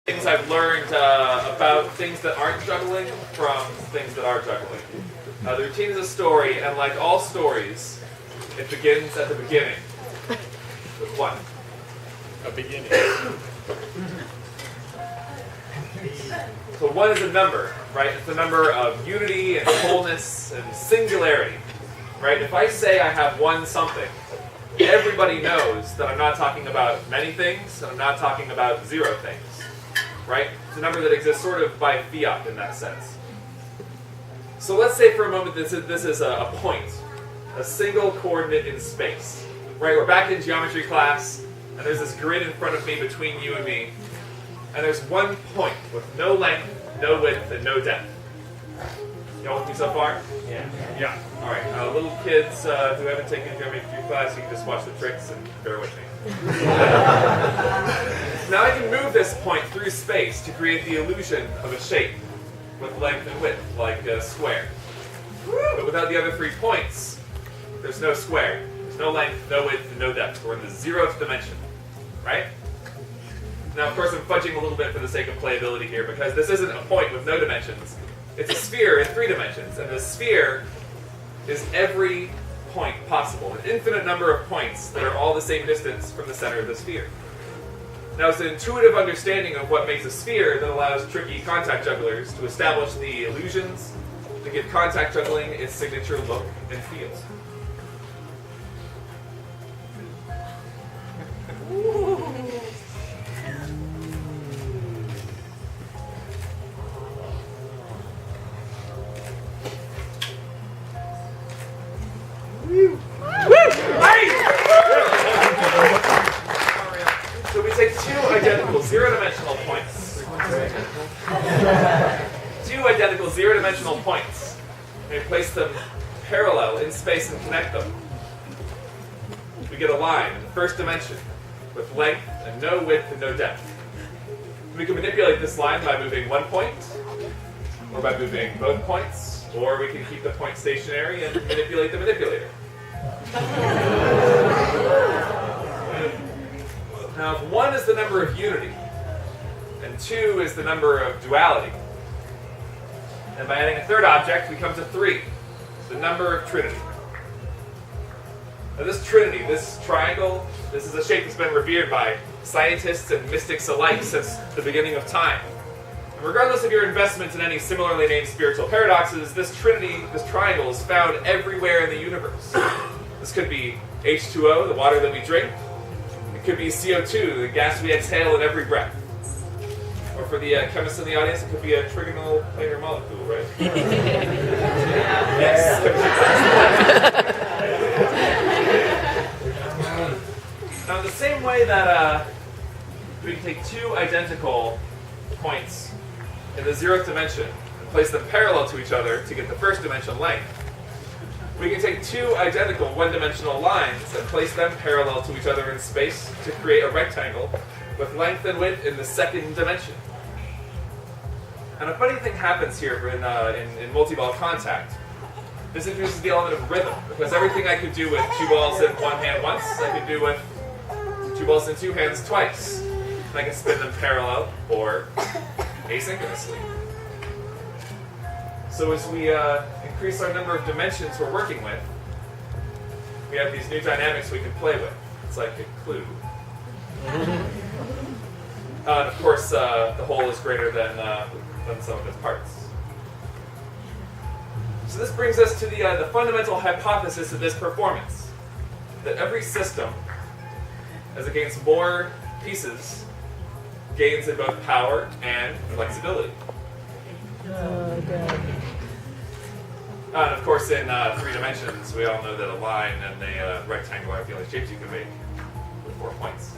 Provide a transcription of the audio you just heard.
things I've learned about things that aren't juggling from things that are juggling. The routine is a story, and like all stories, it begins at the beginning with one. A beginning. So one is a number, right? It's a number of unity and wholeness and singularity, right? If I say I have one something, everybody knows that I'm not talking about many things, and I'm not talking about zero things, right? It's a number that exists sort of by fiat in that sense. So let's say for a moment this is a point, a single coordinate in space, right? We're back in geometry class, and there's this grid in front of me between you and me, and there's one point with no length, no width, and no depth. Y'all with me so far? Yeah. All right. Little kids who haven't taken geometry class, you can just watch the tricks and bear with me. Now I can move this point through space to create the illusion of a shape with length and width, like a square. But without the other 3 points, there's no square. There's no length, no width, and no depth. We're in the 0th dimension, right? Now, of course, I'm fudging a little bit for the sake of playability here, because this isn't a point with no dimensions. It's a sphere in 3 dimensions, and the sphere is every point possible, an infinite number of points that are all the same distance from the center of the sphere. Now, it's an intuitive understanding of what makes a sphere that allows tricky contact jugglers to establish the illusions that give contact juggling its signature look and feel. So we take 2 identical zero-dimensional points. 2 identical zero-dimensional points. And we place them parallel in space and connect them. We get a line in the first dimension with length and no width and no depth. We can manipulate this line by moving 1 point, or by moving both points, or we can keep the point stationary and manipulate the manipulator. Now, if 1 is the number of unity, and 2 is the number of duality, and by adding a third object, we come to 3, the number of trinity. Now, this trinity, this triangle, this is a shape that's been revered by scientists and mystics alike since the beginning of time. And regardless of your investment in any similarly named spiritual paradoxes, this trinity, this triangle, is found everywhere in the universe. This could be H2O, the water that we drink. It could be CO2, the gas we exhale in every breath. Or for the chemists in the audience, it could be a trigonal planar molecule, right? Yes. Now, in the same way that we can take 2 identical points in the 0th dimension and place them parallel to each other to get the first dimension length, we can take 2 identical one-dimensional lines and place them parallel to each other in space to create a rectangle with length and width in the 2nd dimension. And a funny thing happens here in multiball contact. This introduces the element of rhythm, because everything I could do with 2 balls in 1 hand once, I could do with 2 balls in 2 hands twice. And I can spin them parallel or asynchronously. So as we increase our number of dimensions we're working with, we have these new dynamics we can play with. It's like a clue. And of course, the whole is greater than some of its parts. So this brings us to the fundamental hypothesis of this performance, that every system, as it gains more pieces, gains in both power and flexibility. And of course, in 3 dimensions, we all know that a line and a rectangle are the only shapes you can make with 4 points.